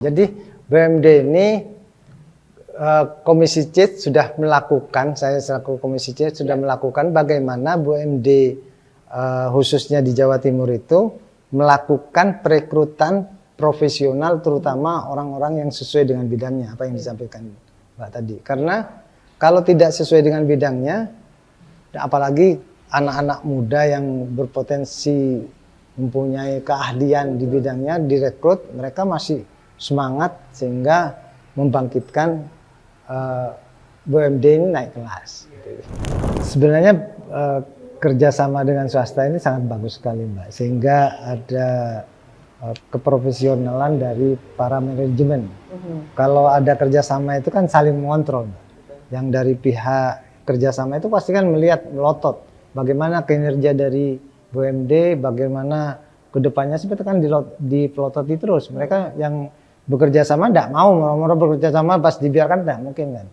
Jadi BUMD ini Komisi C sudah melakukan, saya selaku Komisi C sudah melakukan bagaimana BUMD khususnya di Jawa Timur itu melakukan perekrutan profesional, terutama orang-orang yang sesuai dengan bidangnya, apa yang disampaikan Mbak tadi. Karena kalau tidak sesuai dengan bidangnya, apalagi anak-anak muda yang berpotensi mempunyai keahlian di bidangnya direkrut, mereka masih semangat sehingga membangkitkan BUMD ini naik kelas. Sebenarnya kerjasama dengan swasta ini sangat bagus sekali, Mbak, sehingga ada keprofesionalan dari para manajemen. Kalau ada kerjasama itu kan saling mengontrol, Mbak. Yang dari pihak kerjasama itu pasti kan melihat melotot bagaimana kinerja dari BUMD, bagaimana kedepannya seperti kan dipelototi terus. Mereka yang bekerja sama tidak mau, moro-moro bekerja sama pas dibiarkan tidak mungkin kan.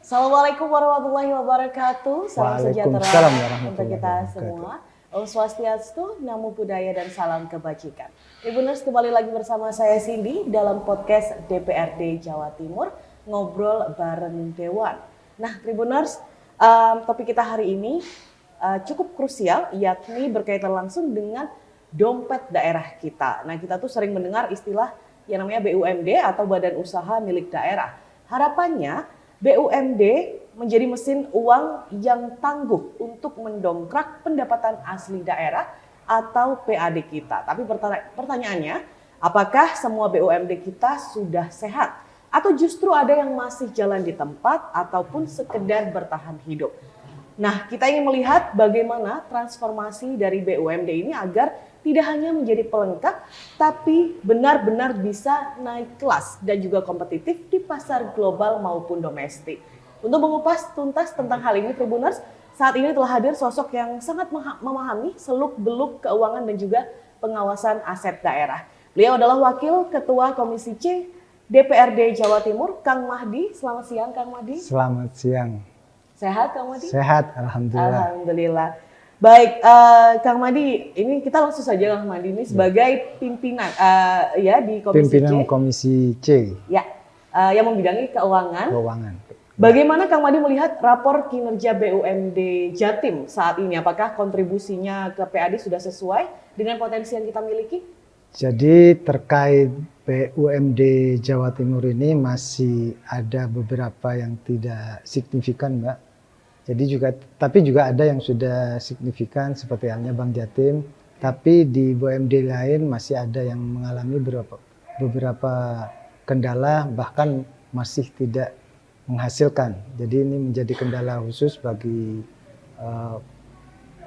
Assalamualaikum warahmatullahi wabarakatuh. Salam sejahtera untuk kita semua. Om Swastiastu, Namo Buddhaya, dan salam kebajikan. Tribuners, kembali lagi bersama saya Cindy dalam podcast DPRD Jawa Timur, ngobrol bareng Dewan. Nah, Tribuners, topik kita hari ini cukup krusial, yakni berkaitan langsung dengan dompet daerah kita. Nah, kita tuh sering mendengar istilah yang namanya BUMD atau Badan Usaha Milik Daerah. Harapannya BUMD menjadi mesin uang yang tangguh untuk mendongkrak pendapatan asli daerah atau PAD kita. Tapi pertanyaannya, apakah semua BUMD kita sudah sehat? Atau justru ada yang masih jalan di tempat ataupun sekedar bertahan hidup? Nah, kita ingin melihat bagaimana transformasi dari BUMD ini agar tidak hanya menjadi pelengkap, tapi benar-benar bisa naik kelas dan juga kompetitif di pasar global maupun domestik. Untuk mengupas tuntas tentang hal ini, Tribuners, saat ini telah hadir sosok yang sangat memahami seluk-beluk keuangan dan juga pengawasan aset daerah. Beliau adalah Wakil Ketua Komisi C DPRD Jawa Timur, Kang Mahdi. Selamat siang, Kang Mahdi. Selamat siang. Sehat, Kang Mahdi? Sehat, alhamdulillah. Alhamdulillah. Baik, Kang Mahdi, ini kita langsung saja Kang Mahdi ini sebagai pimpinan ya di Komisi Pimpinan C. Komisi C. Ya, yang membidangi keuangan. Keuangan. Bagaimana Kang Mahdi melihat rapor kinerja BUMD Jatim saat ini? Apakah kontribusinya ke PAD sudah sesuai dengan potensi yang kita miliki? Jadi terkait BUMD Jawa Timur ini masih ada beberapa yang tidak signifikan, Mbak. Tapi juga ada yang sudah signifikan seperti halnya Bank Jatim. Tapi di BUMD lain masih ada yang mengalami beberapa kendala, bahkan masih tidak menghasilkan. Jadi ini menjadi kendala khusus bagi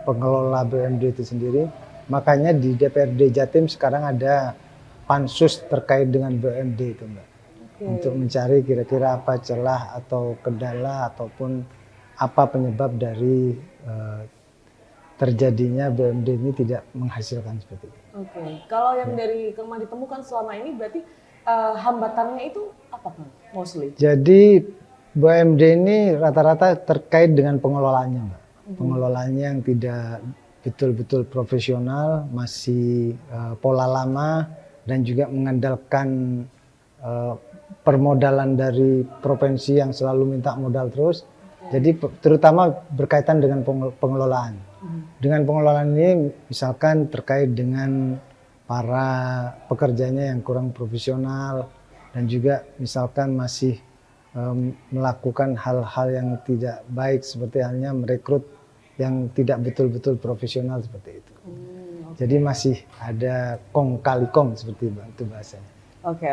pengelola BUMD itu sendiri. Makanya di DPRD Jatim sekarang ada pansus terkait dengan BUMD itu, Mbak. Untuk mencari kira-kira apa celah atau kendala ataupun apa penyebab dari terjadinya BUMD ini tidak menghasilkan seperti itu. Oke, kalau yang dari Kang Mahdi ditemukan selama ini berarti hambatannya itu apa, Kang? Mostly. Jadi BUMD ini rata-rata terkait dengan pengelolaannya, Mbak. Pengelolaannya yang tidak betul-betul profesional, masih pola lama dan juga mengandalkan permodalan dari provinsi yang selalu minta modal terus. Jadi terutama berkaitan dengan pengelolaan. Dengan pengelolaan ini misalkan terkait dengan para pekerjanya yang kurang profesional dan juga misalkan masih melakukan hal-hal yang tidak baik seperti halnya merekrut yang tidak betul-betul profesional seperti itu. Jadi masih ada kong kali kong seperti itu bahasanya. Oke.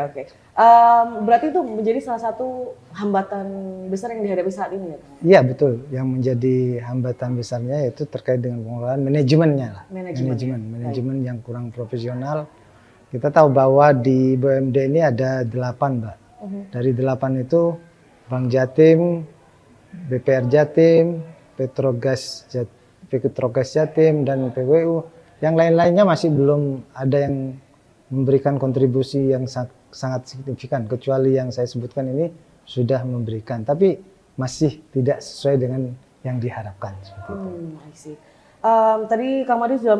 Berarti itu menjadi salah satu hambatan besar yang dihadapi saat ini ya, Kang? Iya betul. Yang menjadi hambatan besarnya yaitu terkait dengan pengelolaan manajemennya lah. Manajemen yang kurang profesional. Kita tahu bahwa di BUMD ini ada 8, Mbak. Dari 8 itu Bank Jatim, BPR Jatim, Petrogas Jatim, dan PWU. Yang lain-lainnya masih belum ada yang memberikan kontribusi yang sangat signifikan. Kecuali yang saya sebutkan ini sudah memberikan. Tapi masih tidak sesuai dengan yang diharapkan. Seperti itu. I see. Tadi Kang Madi sudah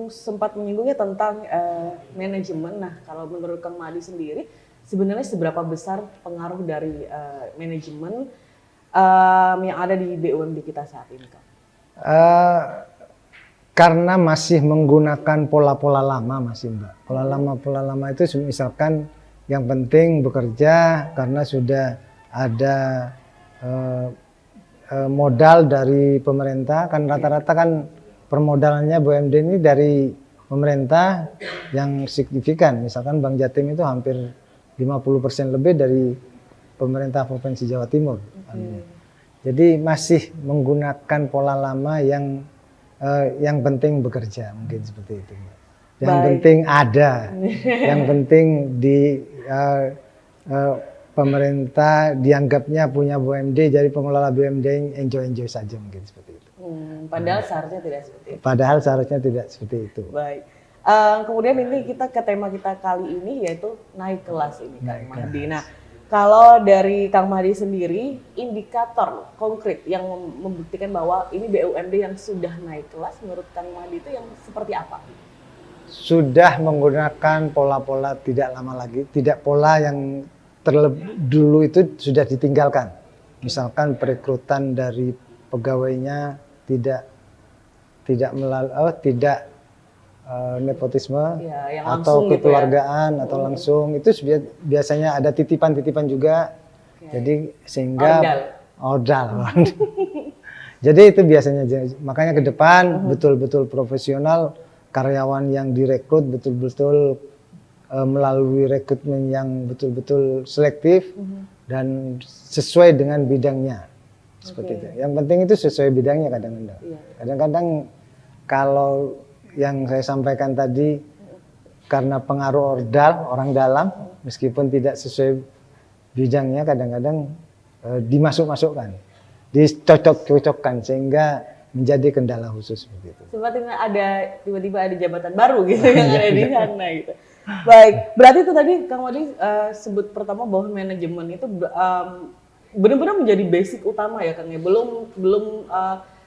sempat menyinggungnya tentang manajemen. Nah, kalau menurut Kang Madi sendiri, sebenarnya seberapa besar pengaruh dari manajemen yang ada di BUMD kita saat ini, Kang? Karena masih menggunakan pola-pola lama masih, Mbak. Pola lama itu misalkan yang penting bekerja karena sudah ada modal dari pemerintah, kan rata-rata kan permodalannya BUMD ini dari pemerintah yang signifikan. Misalkan Bank Jatim itu hampir 50% lebih dari pemerintah Provinsi Jawa Timur. Jadi masih menggunakan pola lama yang penting bekerja, mungkin seperti itu. Yang penting ada, yang penting di pemerintah dianggapnya punya BUMD, jadi pengelola BUMD enjoy saja, mungkin seperti itu. Padahal seharusnya tidak seperti itu. Padahal seharusnya tidak seperti itu. Baik. Kemudian ini kita ke tema kita kali ini yaitu naik kelas ini, Kang Mahdi. Nah, kalau dari Kang Mahdi sendiri, indikator konkret yang membuktikan bahwa ini BUMD yang sudah naik kelas menurut Kang Mahdi itu yang seperti apa? Sudah menggunakan pola-pola tidak lama lagi, tidak pola yang dulu itu sudah ditinggalkan. Misalkan perekrutan dari pegawainya tidak nepotisme ya, atau kekeluargaan gitu ya. Atau langsung itu biasanya ada titipan-titipan juga. Jadi sehingga ordal. Jadi itu biasanya, makanya ke depan betul-betul profesional, karyawan yang direkrut betul-betul melalui rekrutmen yang betul-betul selektif dan sesuai dengan bidangnya. Seperti itu. Yang penting itu sesuai bidangnya kadang-kadang. Kadang-kadang kalau yang saya sampaikan tadi karena pengaruh orang dalam, meskipun tidak sesuai bidangnya, kadang-kadang dimasuk-masukkan, dicocok-cocokkan sehingga menjadi kendala khusus seperti itu. Tiba-tiba ada jabatan baru gitu yang ada di sana gitu. Baik, berarti itu tadi Kang Madi sebut pertama bahwa manajemen itu benar-benar menjadi basic utama ya, Kang ya. Belum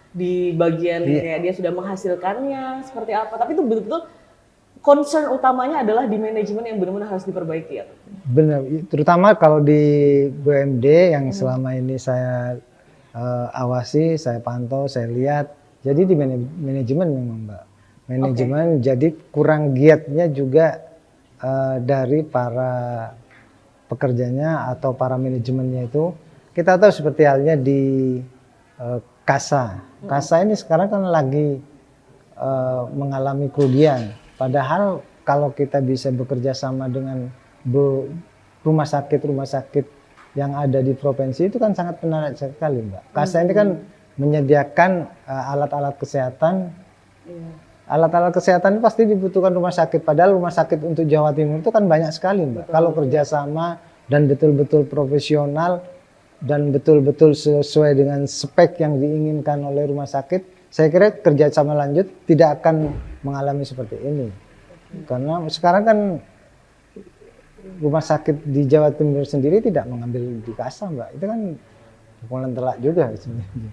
di bagian kayak dia sudah menghasilkannya seperti apa, tapi itu betul-betul concern utamanya adalah di manajemen yang benar-benar harus diperbaiki ya. Benar, terutama kalau di BUMD yang selama ini saya awasi, saya pantau, saya lihat. Jadi di manajemen memang, Mbak. Manajemen jadi kurang giatnya juga dari para pekerjanya atau para manajemennya itu. Kita tahu seperti halnya di Kasa. Kasa ini sekarang kan lagi mengalami kerugian. Padahal kalau kita bisa bekerja sama dengan rumah sakit yang ada di provinsi itu kan sangat menarik sekali, Mbak. Kasa ini kan menyediakan alat-alat kesehatan. Alat-alat kesehatan pasti dibutuhkan rumah sakit. Padahal rumah sakit untuk Jawa Timur itu kan banyak sekali, Mbak. Kalau kerjasama dan betul-betul profesional dan betul-betul sesuai dengan spek yang diinginkan oleh rumah sakit, saya kira kerjasama lanjut tidak akan mengalami seperti ini. Karena sekarang kan rumah sakit di Jawa Timur sendiri tidak mengambil di Kasa, Mbak. Itu kan pukulan telak juga sebenarnya.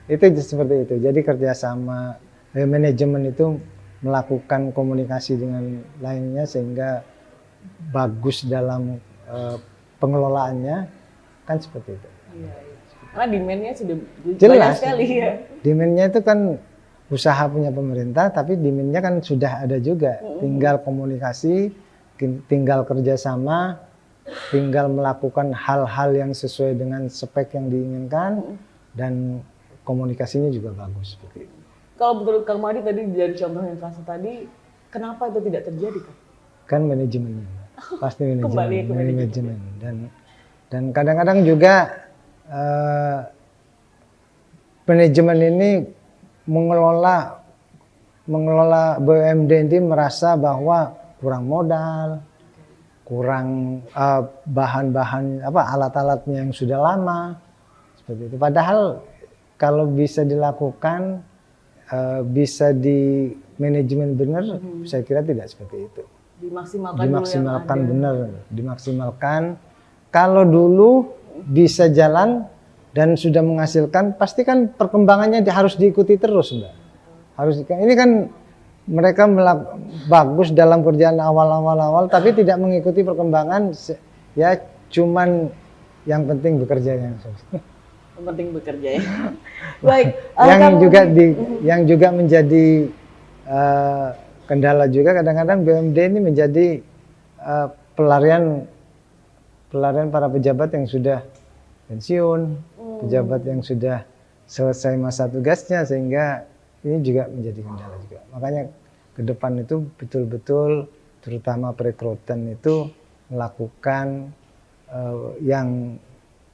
Itu seperti itu. Jadi kerjasama manajemen itu melakukan komunikasi dengan lainnya sehingga bagus dalam pengelolaannya. Kan seperti itu. Karena demand-nya sudah jelas banyak sekali ya. Demand-nya itu kan usaha punya pemerintah, tapi demand-nya kan sudah ada juga. Tinggal komunikasi, tinggal kerjasama, tinggal melakukan hal-hal yang sesuai dengan spek yang diinginkan dan komunikasinya juga bagus seperti itu. Kalau menurut Kang Madi tadi dari contoh yang kasih tadi, kenapa itu tidak terjadi, Kang? Kan manajemennya, pasti Kembali ke manajemen. Dan kadang-kadang juga manajemen ini mengelola BUMD ini merasa bahwa kurang modal, kurang bahan-bahan alat-alatnya yang sudah lama seperti itu. Padahal kalau bisa dilakukan, bisa di manajemen benar, saya kira tidak seperti itu. Dimaksimalkan benar, dimaksimalkan. Kalau dulu bisa jalan dan sudah menghasilkan, pasti kan perkembangannya harus diikuti terus, Mbak. Ini kan mereka bagus dalam kerjaan awal, tapi tidak mengikuti perkembangan. Ya, cuman yang penting bekerja yang penting bekerja ya. Baik. Yang juga menjadi kendala juga kadang-kadang BUMD ini menjadi pelarian para pejabat yang sudah pensiun, pejabat yang sudah selesai masa tugasnya, sehingga ini juga menjadi kendala juga. Makanya ke depan itu betul-betul terutama perekrutan itu melakukan yang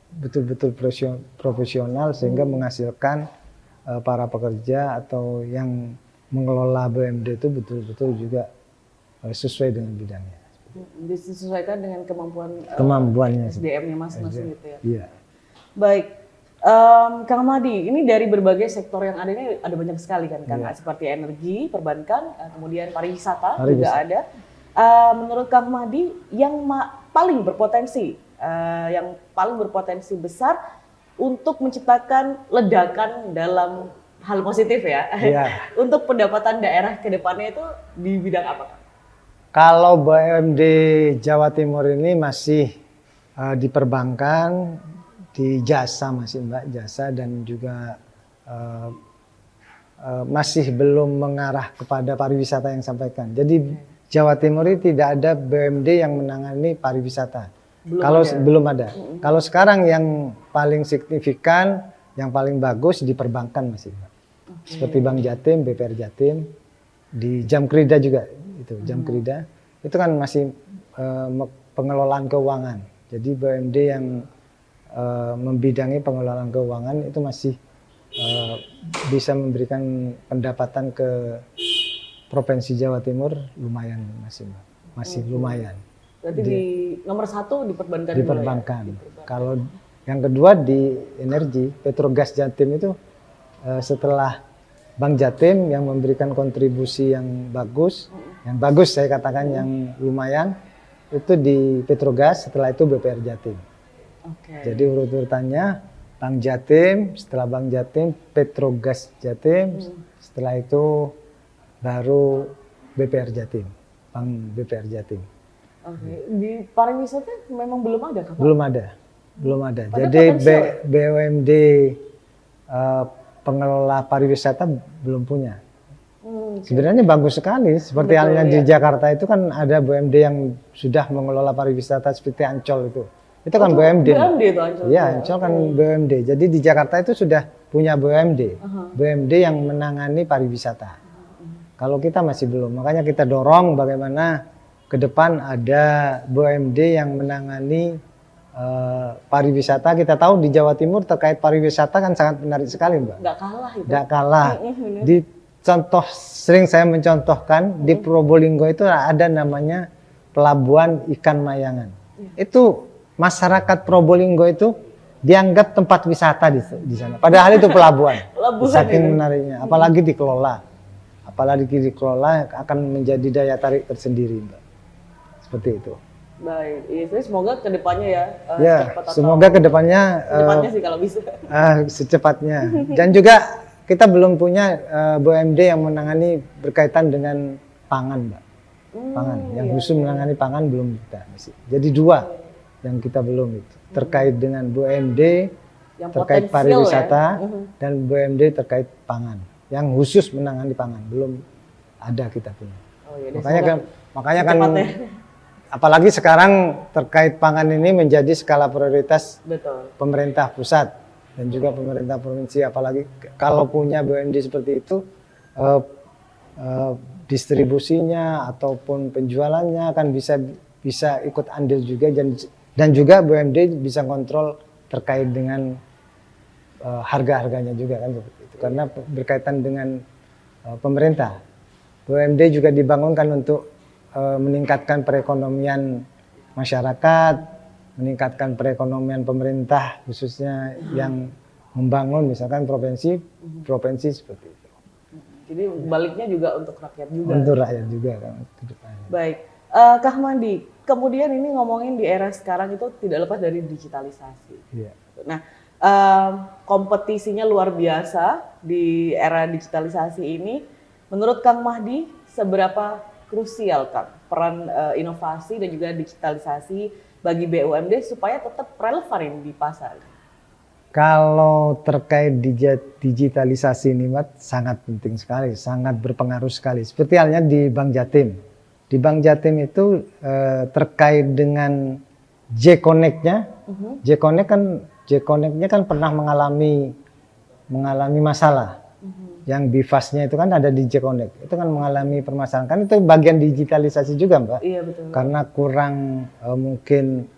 betul-betul profesional sehingga menghasilkan para pekerja atau yang mengelola BUMD itu betul-betul juga sesuai dengan bidangnya. Disesuaikan dengan kemampuannya SDM-nya masing-masing gitu ya. Iya. Baik, Kang Madi, ini dari berbagai sektor yang ada ini ada banyak sekali kan, Kang, seperti energi, perbankan, kemudian pariwisata juga ada. Menurut Kang Madi, yang paling berpotensi besar untuk menciptakan ledakan dalam hal positif ya, untuk pendapatan daerah ke depannya itu di bidang apa, Kang? Kalau BUMD Jawa Timur ini masih di perbankan, di jasa masih Mbak, jasa, dan juga masih belum mengarah kepada pariwisata yang sampaikan. Jadi Jawa Timur ini tidak ada BUMD yang menangani pariwisata. Belum ada. Kalau sekarang yang paling signifikan, yang paling bagus di perbankan masih Mbak. Seperti Bank Jatim, BPR Jatim, di Jamkrida juga. Itu Jamkrida itu kan masih pengelolaan keuangan. Jadi BUMD yang membidangi pengelolaan keuangan itu masih bisa memberikan pendapatan ke Provinsi Jawa Timur lumayan masih lumayan. Berarti di nomor 1 di perbankan. Di perbankan. Kalau yang kedua di energi, Petrogas Jatim itu setelah Bank Jatim yang memberikan kontribusi yang bagus saya katakan yang lumayan, itu di Petrogas, setelah itu BPR Jatim. Jadi urut-urutannya Bank Jatim, setelah Bank Jatim Petrogas Jatim, setelah itu baru BPR Jatim, Bank BPR Jatim. Di pariwisata memang belum ada, Kak? Belum ada. Jadi BUMD pengelola pariwisata belum punya. Sebenarnya bagus sekali, seperti halnya di Jakarta itu kan ada BUMD yang sudah mengelola pariwisata seperti Ancol itu. Itu kan BUMD. Itu Ancol. Iya, Ancol kan BUMD. Jadi di Jakarta itu sudah punya BUMD. BUMD yang menangani pariwisata. Kalau kita masih belum. Makanya kita dorong bagaimana ke depan ada BUMD yang menangani pariwisata. Kita tahu di Jawa Timur terkait pariwisata kan sangat menarik sekali, Mbak. Nggak kalah. Sering saya mencontohkan di Probolinggo itu ada namanya Pelabuhan Ikan Mayangan. Itu masyarakat Probolinggo itu dianggap tempat wisata di sana. Padahal itu pelabuhan. Saking menariknya, apalagi dikelola akan menjadi daya tarik tersendiri, Mbak. Seperti itu. Baik, semoga kedepannya semoga kedepannya sih kalau bisa. Secepatnya. Dan juga kita belum punya BUMD yang menangani berkaitan dengan pangan, Mbak. Pangan, yang khusus menangani pangan belum kita masih. Jadi 2 yang kita belum itu terkait dengan BUMD yang terkait pariwisata dan BUMD terkait pangan yang khusus menangani pangan belum ada kita punya. Makanya kan apalagi sekarang terkait pangan ini menjadi skala prioritas Betul. pemerintah pusat dan juga pemerintah provinsi. Apalagi kalau punya BUMD seperti itu, eh, distribusinya ataupun penjualannya kan bisa ikut andil juga, dan juga BUMD bisa kontrol terkait dengan harga-harganya juga kan seperti itu, karena berkaitan dengan pemerintah. BUMD juga dibangunkan untuk meningkatkan perekonomian masyarakat, meningkatkan perekonomian pemerintah khususnya yang membangun misalkan provinsi seperti itu. Jadi baliknya juga untuk rakyat juga. Untuk rakyat juga kan. Baik, Kak Mandi, kemudian ini ngomongin di era sekarang itu tidak lepas dari digitalisasi. Iya. Nah, kompetisinya luar biasa di era digitalisasi ini. Menurut Kang Mahdi, seberapa krusial Kang peran inovasi dan juga digitalisasi bagi BUMD supaya tetap relevan di pasar? Kalau terkait digitalisasi ini, Mat, sangat penting sekali, sangat berpengaruh sekali. Seperti halnya di Bank Jatim. Di Bank Jatim itu terkait dengan J-Connect-nya. J-Connect-nya kan pernah mengalami masalah. Yang BIFAS-nya itu kan ada di J-Connect. Itu kan mengalami permasalahan. Kan itu bagian digitalisasi juga, Mbak. Iya, betul. Karena kurang mungkin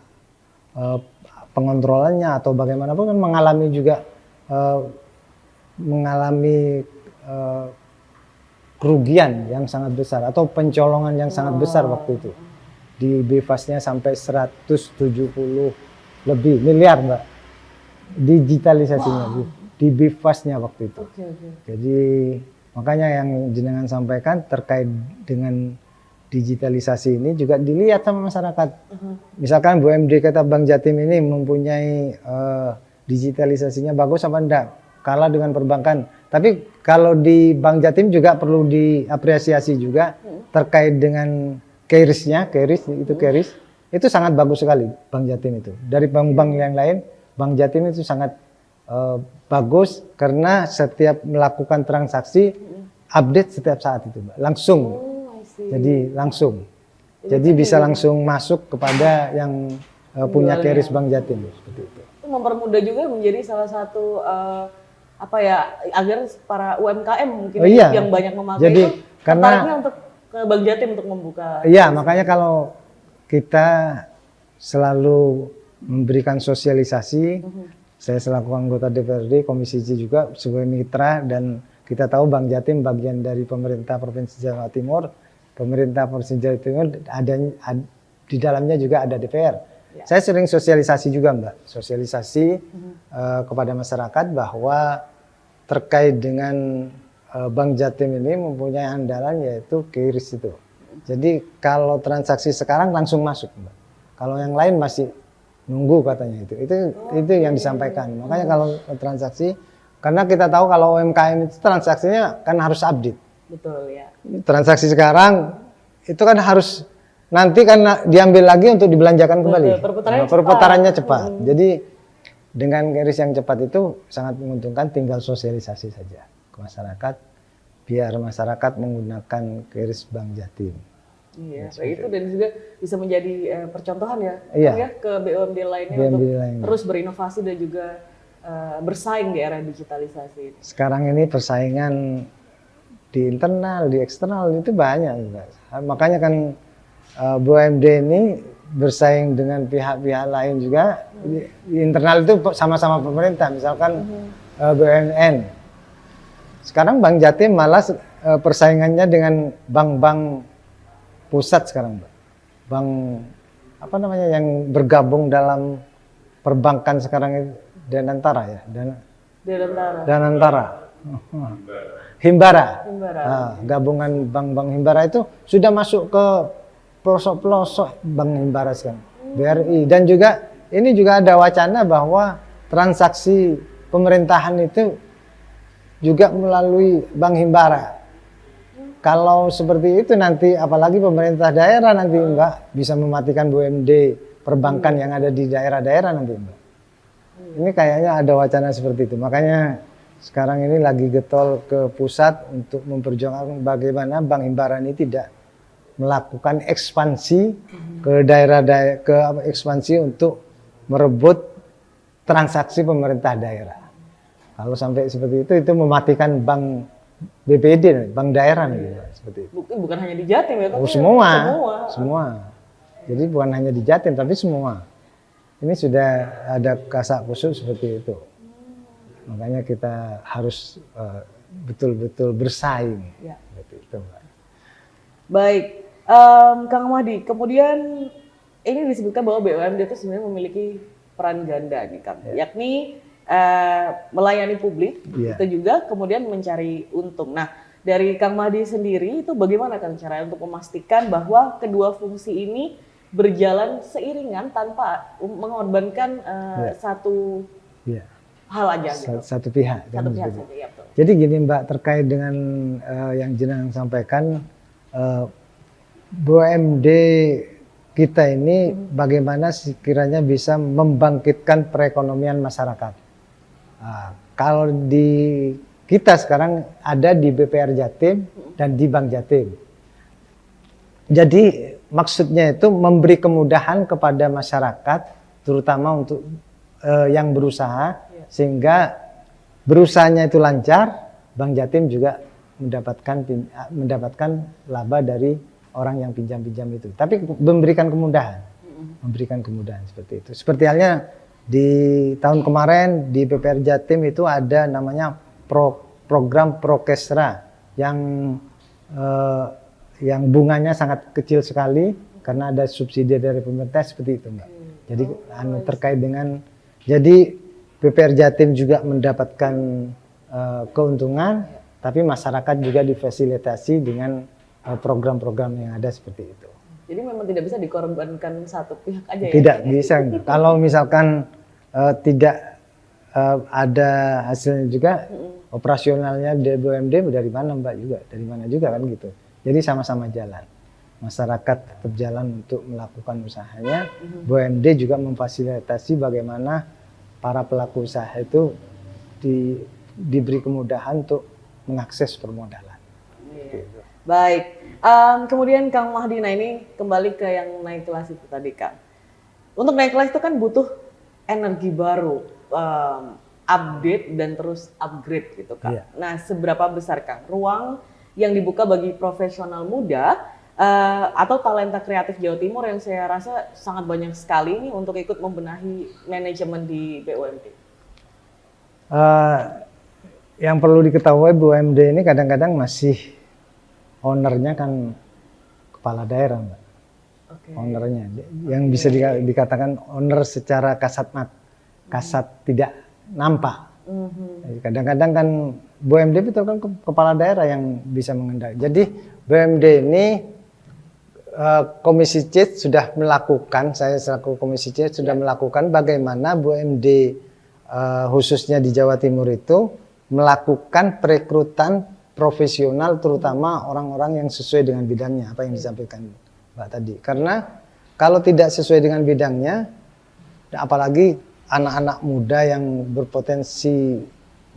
pengontrolannya atau bagaimanapun kan mengalami juga kerugian yang sangat besar atau pencolongan yang sangat besar waktu itu. Di BIFAS-nya sampai 170 lebih miliar, Mbak. Digitalisasinya di BIFAS-nya waktu itu. Jadi makanya yang jenengan sampaikan terkait dengan digitalisasi ini juga dilihat sama masyarakat. Misalkan BUMD kata Bank Jatim ini mempunyai digitalisasinya bagus apa enggak, kalah dengan perbankan. Tapi kalau di Bank Jatim juga perlu diapresiasi juga terkait dengan KRIS-nya, KRIS itu sangat bagus sekali Bank Jatim itu. Dari bank-bank yang lain, Bank Jatim itu sangat bagus karena setiap melakukan transaksi update setiap saat itu, Mbak. Langsung. Jadi langsung. Jadi bisa langsung masuk kepada yang punya KRIS Bank Jatim seperti itu. Itu mempermudah juga menjadi salah satu agar para UMKM mungkin yang banyak memakai jadi, itu tertariknya untuk ke Bank Jatim untuk membuka. Iya, makanya kalau kita selalu memberikan sosialisasi, saya selaku anggota DPRD, Komisi C juga sebagai mitra, dan kita tahu Bank Jatim bagian dari pemerintah Provinsi Jawa Timur. Pemerintah Provinsi Jawa Timur di dalamnya juga ada DPR. Ya. Saya sering sosialisasi juga, Mbak. Sosialisasi kepada masyarakat bahwa terkait dengan Bank Jatim ini mempunyai andalan yaitu KRIS itu. Jadi kalau transaksi sekarang langsung masuk, Mbak. Kalau yang lain masih nunggu katanya itu. Itu yang disampaikan. Makanya kalau transaksi, karena kita tahu kalau UMKM itu transaksinya kan harus update. Betul ya. Transaksi sekarang itu kan harus nanti kan diambil lagi untuk dibelanjakan kembali. Perputarannya cepat. Jadi dengan KRIS yang cepat itu sangat menguntungkan, tinggal sosialisasi saja ke masyarakat biar masyarakat menggunakan KRIS Bank Jatim. Iya, itu dan juga bisa menjadi percontohan ya, ke BUMD lainnya untuk terus berinovasi dan juga bersaing di era digitalisasi. Sekarang ini persaingan di internal, di eksternal itu banyak. Makanya kan BUMD ini bersaing dengan pihak-pihak lain juga. Di internal itu sama-sama pemerintah, misalkan BUMN. Sekarang Bank Jatim malah persaingannya dengan bank-bank pusat sekarang, Mbak. Bank yang bergabung dalam perbankan sekarang itu Danantara ya, Danantara. Himbara. Nah, gabungan bank-bank Himbara itu sudah masuk ke pelosok-pelosok Bank Himbara sekarang. BRI, dan juga ini juga ada wacana bahwa transaksi pemerintahan itu juga melalui Bank Himbara. Kalau seperti itu nanti apalagi pemerintah daerah nanti Mbak bisa mematikan BUMD perbankan yang ada di daerah-daerah nanti, Mbak. Ini kayaknya ada wacana seperti itu. Makanya sekarang ini lagi getol ke pusat untuk memperjuangkan bagaimana Bank Himbara ini tidak melakukan ekspansi ke daerah-daerah, ekspansi untuk merebut transaksi pemerintah daerah. Kalau sampai seperti itu mematikan bank BPD, bank daerah nih, seperti itu. Bukan hanya di Jatim ya, tapi semua. Jadi bukan hanya di Jatim, tapi semua. Ini sudah ada kasak kusuk seperti itu. Makanya kita harus betul-betul bersaing. Ya. Seperti itu, Mbak. Baik, Kang Mahdi, kemudian ini disebutkan bahwa BUMD itu sebenarnya memiliki peran ganda nih, Kang. Yakni melayani publik, itu juga kemudian mencari untung. Nah, dari Kang Mahdi sendiri itu bagaimana Kang caranya untuk memastikan bahwa kedua fungsi ini berjalan seiringan tanpa mengorbankan satu hal aja gitu. Satu pihak. Satu pihak saja, ya betul. Jadi gini Mbak, terkait dengan yang jenengan sampaikan, BUMD kita ini bagaimana sekiranya bisa membangkitkan perekonomian masyarakat. Kalau di kita sekarang ada di BPR Jatim dan di Bank Jatim. Jadi maksudnya itu memberi kemudahan kepada masyarakat, terutama untuk yang berusaha, sehingga berusahanya itu lancar. Bank Jatim juga mendapatkan laba dari orang yang pinjam-pinjam itu. Tapi memberikan kemudahan seperti itu. Seperti halnya di tahun kemarin di BPR Jatim itu ada namanya program Prokesra yang bunganya sangat kecil sekali karena ada subsidi dari pemerintah seperti itu, Mbak. Jadi terkait dengan, jadi BPR Jatim juga mendapatkan keuntungan, tapi masyarakat juga difasilitasi dengan program-program yang ada seperti itu. Jadi memang tidak bisa dikorbankan satu pihak aja ya? Tidak bisa. Kalau misalkan tidak ada hasilnya juga, operasionalnya di BUMD dari mana Mbak juga, dari mana juga kan gitu. Jadi sama-sama jalan. Masyarakat tetap jalan untuk melakukan usahanya. BUMD juga memfasilitasi bagaimana para pelaku usaha itu diberi kemudahan untuk mengakses permodalan. Gitu. Baik. Kemudian Kang Mahdi, nah ini kembali ke yang naik kelas itu tadi, Kang. Untuk naik kelas itu kan butuh energi baru, update dan terus upgrade gitu, Kang. Iya. Nah, seberapa besar, Kang, ruang yang dibuka bagi profesional muda atau talenta kreatif Jawa Timur yang saya rasa sangat banyak sekali nih untuk ikut membenahi manajemen di BUMD? Yang perlu diketahui, BUMD ini kadang-kadang masih ownernya kan kepala daerah, Mbak. Okay. Ownernya, yang bisa dikatakan owner secara kasat tidak nampak. Kadang-kadang kan BUMD itu kan kepala daerah yang bisa mengendalikan. Jadi BUMD ini Komisi C sudah melakukan, saya selaku Komisi C sudah melakukan bagaimana BUMD khususnya di Jawa Timur itu melakukan perekrutan profesional, terutama orang-orang yang sesuai dengan bidangnya, apa yang disampaikan Mbak tadi. Karena kalau tidak sesuai dengan bidangnya, apalagi anak-anak muda yang berpotensi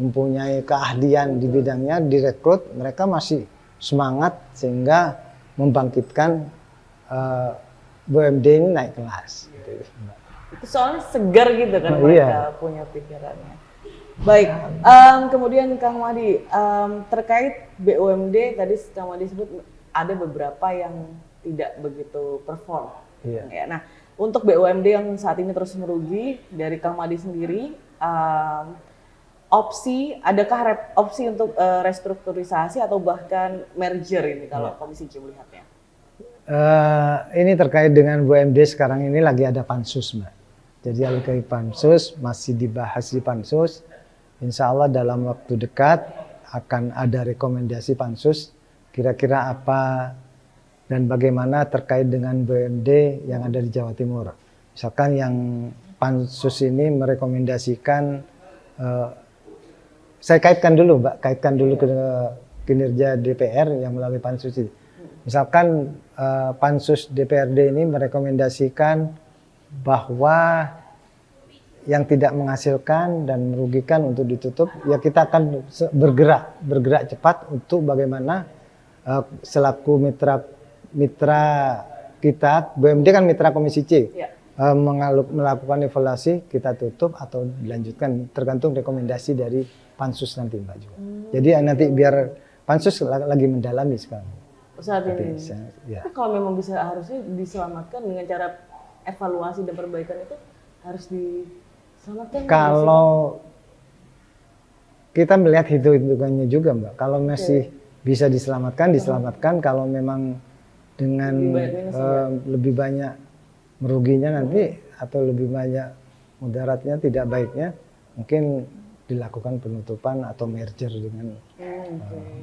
mempunyai keahlian di bidangnya direkrut, mereka masih semangat sehingga membangkitkan BUMD ini naik kelas. Itu soalnya segar gitu kan mereka punya pikirannya. Baik, kemudian Kang Mahdi, terkait BUMD tadi Kang Mahdi sebut ada beberapa yang tidak begitu perform. Ya, nah, untuk BUMD yang saat ini terus merugi, dari Kang Mahdi sendiri, adakah opsi untuk restrukturisasi atau bahkan merger ini kalau Komisi C melihatnya? Ini terkait dengan BUMD sekarang ini lagi ada pansus, Mbak. Jadi alokasi pansus masih dibahas di pansus. Insya Allah dalam waktu dekat akan ada rekomendasi pansus kira-kira apa dan bagaimana terkait dengan BUMD yang ada di Jawa Timur. Misalkan yang pansus ini merekomendasikan, saya kaitkan dulu Mbak, ke kinerja DPR yang melalui pansus ini. Misalkan pansus DPRD ini merekomendasikan bahwa yang tidak menghasilkan dan merugikan untuk ditutup, ya kita akan bergerak cepat untuk bagaimana selaku mitra mitra kita, BUMD kan mitra Komisi C, Ya. melakukan evaluasi, kita tutup atau dilanjutkan tergantung rekomendasi dari Pansus nanti Mbak juga. Jadi nanti biar Pansus lagi mendalami sekarang. Saat ini. Ya. Tapi kalau memang bisa harusnya diselamatkan dengan cara evaluasi dan perbaikan itu harus diselamatkan. Kalau kita melihat hitung-hitungannya juga Mbak, kalau masih bisa diselamatkan. Kalau memang dengan lebih banyak meruginya nanti atau lebih banyak mudaratnya, tidak baiknya, mungkin dilakukan penutupan atau merger dengan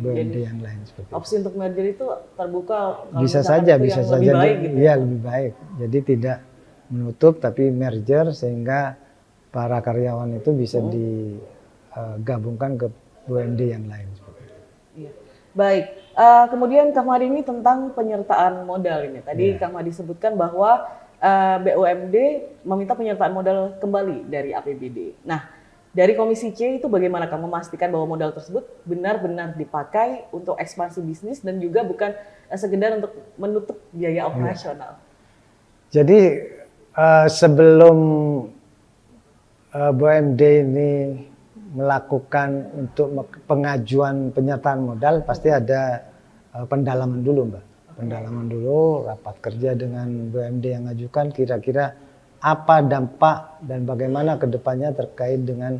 BUMD yang lain seperti opsi untuk merger itu terbuka. Bisa saja lebih baik, gitu iya lebih baik. Jadi tidak menutup tapi merger sehingga para karyawan itu bisa digabungkan ke BUMD yang lain seperti itu. Iya. Baik, kemudian Kang Mahdi ini tentang penyertaan modal ini. Tadi Kang Mahdi sebutkan bahwa BUMD meminta penyertaan modal kembali dari APBD. Nah, dari Komisi C itu bagaimana Kang memastikan bahwa modal tersebut benar-benar dipakai untuk ekspansi bisnis dan juga bukan sekedar untuk menutup biaya operasional? Jadi sebelum BUMD ini melakukan untuk pengajuan penyertaan modal pasti ada pendalaman dulu Mbak. Pendalaman dulu, rapat kerja dengan BUMD yang ngajukan kira-kira apa dampak dan bagaimana kedepannya terkait dengan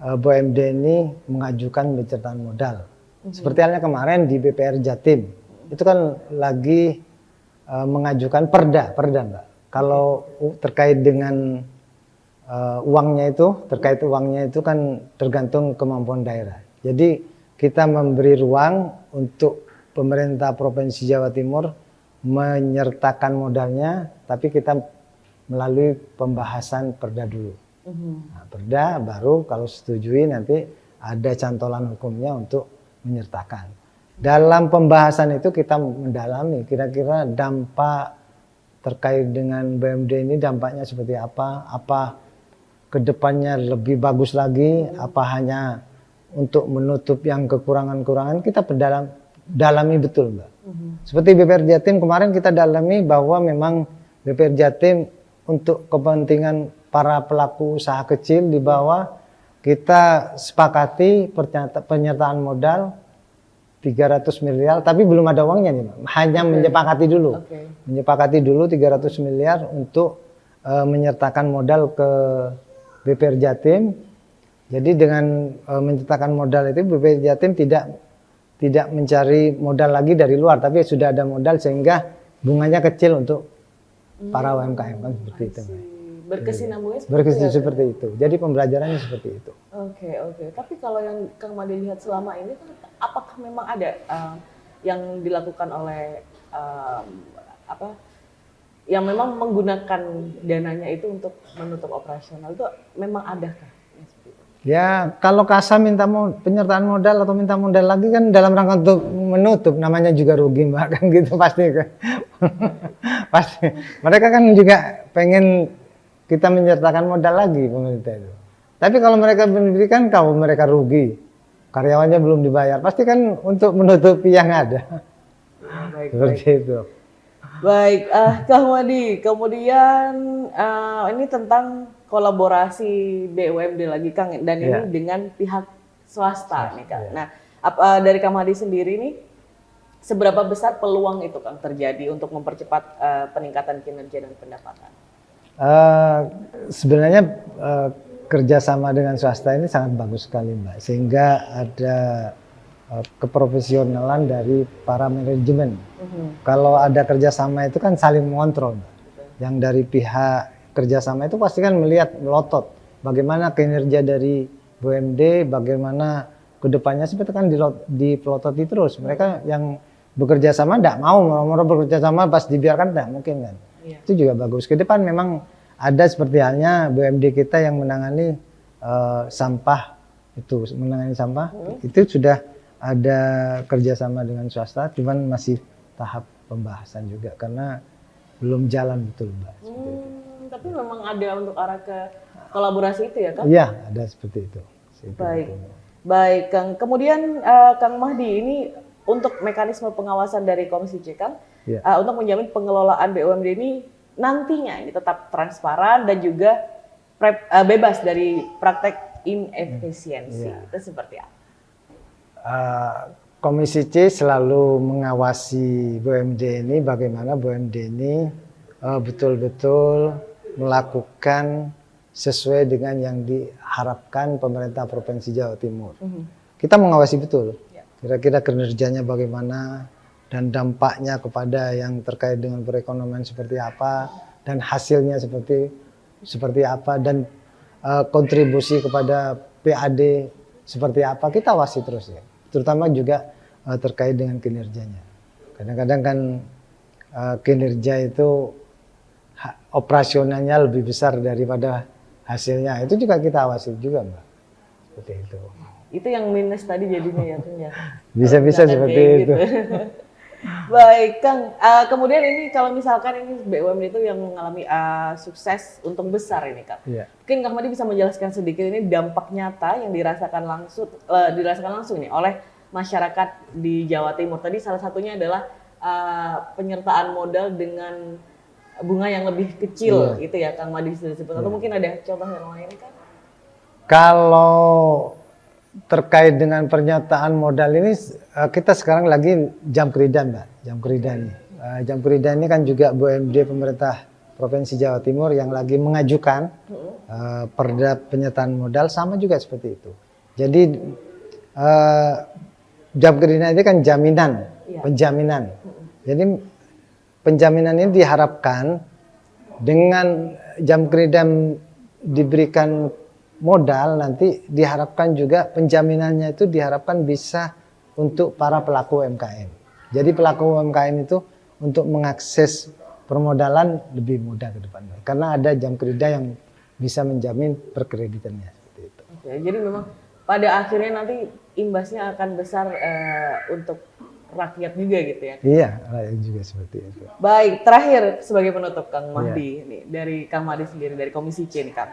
BUMD ini mengajukan penyertaan modal. Seperti halnya kemarin di BPR Jatim, itu kan lagi mengajukan perda Mbak. Kalau terkait dengan uangnya itu kan tergantung kemampuan daerah. Jadi kita memberi ruang untuk pemerintah Provinsi Jawa Timur menyertakan modalnya, tapi kita melalui pembahasan perda dulu. Nah, perda baru kalau setujui nanti ada cantolan hukumnya untuk menyertakan. Dalam pembahasan itu kita mendalami kira-kira dampak terkait dengan BUMD ini dampaknya seperti apa kedepannya lebih bagus lagi, apa hanya untuk menutup yang kekurangan-kekurangan, kita dalami betul Mbak. Seperti BPR Jatim kemarin kita dalami bahwa memang BPR Jatim untuk kepentingan para pelaku usaha kecil di bawah kita sepakati penyertaan modal 300 miliar tapi belum ada uangnya nih Mbak. Hanya menyepakati dulu. Menyepakati dulu 300 miliar untuk menyertakan modal ke BPR Jatim. Jadi dengan menyertakan modal itu BPR Jatim tidak mencari modal lagi dari luar, tapi sudah ada modal sehingga bunganya kecil untuk para UMKM kan seperti itu. Berkesinambungannya seperti itu. Jadi pembelajarannya seperti itu. Oke. Tapi kalau yang Kang Mahdi lihat selama ini, apakah memang ada yang dilakukan oleh yang memang menggunakan dananya itu untuk menutup operasional itu memang adakah? Ya, kalau Kasa minta penyertaan modal atau minta modal lagi kan dalam rangka untuk menutup, namanya juga rugi Mbak, kan gitu pasti kan. Pasti. Mereka kan juga pengen kita menyertakan modal lagi pemerintah itu. Tapi kalau mereka berikan, kalau mereka rugi, karyawannya belum dibayar, pasti kan untuk menutupi yang ada. Seperti itu. Baik, Kang Mahdi, kemudian ini tentang kolaborasi BUMD lagi Kang, dan ini dengan pihak swasta nih Kang. Nah, dari Kang Mahdi sendiri nih, seberapa besar peluang itu Kang terjadi untuk mempercepat peningkatan kinerja dan pendapatan? Sebenarnya kerjasama dengan swasta ini sangat bagus sekali Mbak, sehingga ada keprofesionalan dari para manajemen. Kalau ada kerjasama itu kan saling mengontrol. Yang dari pihak kerjasama itu pasti kan melotot bagaimana kinerja dari BUMD, bagaimana kedepannya seperti kan dipelototi terus. Mereka yang bekerja sama tidak mau bekerja sama pas dibiarkan tidak mungkin kan. Itu juga bagus. Ke depan memang ada seperti halnya BUMD kita yang menangani sampah itu, itu sudah ada kerjasama dengan swasta, cuman masih tahap pembahasan juga karena belum jalan betul Mbak. Tapi memang ada untuk arah ke kolaborasi itu ya Kang? Iya, ada seperti itu. Baik Kang. Kemudian Kang Mahdi ini untuk mekanisme pengawasan dari Komisi C, Kang, Ya. untuk menjamin pengelolaan BUMD ini nantinya ini tetap transparan dan juga bebas dari praktek inefisiensi. Ya. Itu seperti apa? Komisi C selalu mengawasi BUMD ini, bagaimana BUMD ini betul-betul melakukan sesuai dengan yang diharapkan pemerintah Provinsi Jawa Timur. Kita mengawasi betul, kira-kira kinerjanya bagaimana dan dampaknya kepada yang terkait dengan perekonomian seperti apa dan hasilnya seperti apa dan kontribusi kepada PAD seperti apa, kita awasi terus ya. Terutama juga terkait dengan kinerjanya. Kadang-kadang kan kinerja itu operasionalnya lebih besar daripada hasilnya. Itu juga kita awasi juga, Mbak. Seperti itu. Itu yang minus tadi jadinya ya, Kang, ya. Bisa-bisa seperti itu. Baik, Kang. Kemudian ini kalau misalkan ini BUMD itu yang mengalami sukses untung besar ini, Kang. Iya. Mungkin Kang Madi bisa menjelaskan sedikit ini dampak nyata yang dirasakan langsung nih oleh masyarakat di Jawa Timur. Tadi salah satunya adalah penyertaan modal dengan bunga yang lebih kecil, gitu ya, Kang Madi sudah sebut. Atau mungkin ada contoh yang lainnya, Kang? Kalau terkait dengan pernyataan modal ini, kita sekarang lagi jam keridan, Mbak. Jam keridan ini. Jam keridan ini kan juga BUMD pemerintah Provinsi Jawa Timur yang lagi mengajukan perda penyertaan modal, sama juga seperti itu. Jadi jam keridan ini kan jaminan, penjaminan. Jadi penjaminan ini diharapkan dengan jam keridan diberikan modal, nanti diharapkan juga penjaminannya itu diharapkan bisa untuk para pelaku UMKM. Jadi pelaku UMKM itu untuk mengakses permodalan lebih mudah ke depannya. Karena ada jam kredit yang bisa menjamin perkreditannya seperti itu. Oke, jadi memang pada akhirnya nanti imbasnya akan besar untuk rakyat juga gitu ya. Iya, rakyat juga seperti itu. Baik, terakhir sebagai penutup Kang Mahdi nih, dari Kang Mahdi sendiri dari Komisi C nih, Kang.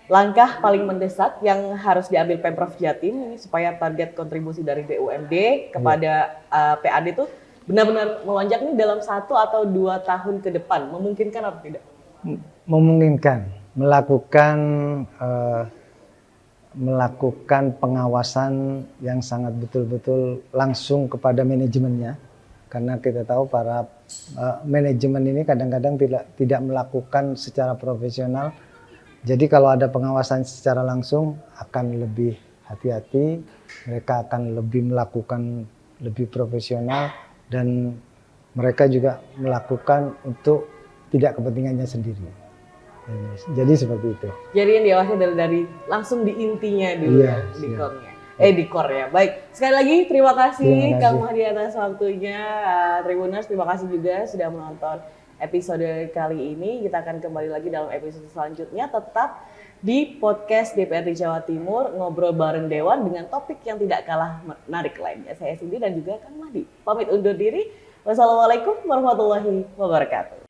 Langkah paling mendesak yang harus diambil Pemprov Jatim ini supaya target kontribusi dari BUMD kepada PAD itu benar-benar melonjak nih dalam 1 atau 2 tahun ke depan, memungkinkan atau tidak? Memungkinkan, melakukan pengawasan yang sangat betul-betul langsung kepada manajemennya, karena kita tahu para manajemen ini kadang-kadang tidak melakukan secara profesional. Jadi kalau ada pengawasan secara langsung akan lebih hati-hati, mereka akan lebih melakukan lebih profesional, dan mereka juga melakukan untuk tidak kepentingannya sendiri. Jadi seperti itu. Jadi yang diawasi dari langsung di intinya dulu ya, di core-nya. Di core ya. Baik, sekali lagi terima kasih Kang Mahdi atas waktunya. Tribuners, terima kasih juga sudah menonton episode kali ini. Kita akan kembali lagi dalam episode selanjutnya, tetap di podcast DPRD Jawa Timur, ngobrol bareng Dewan dengan topik yang tidak kalah menarik lainnya. Saya Cindy dan juga Kang Mahdi pamit undur diri. Wassalamualaikum warahmatullahi wabarakatuh.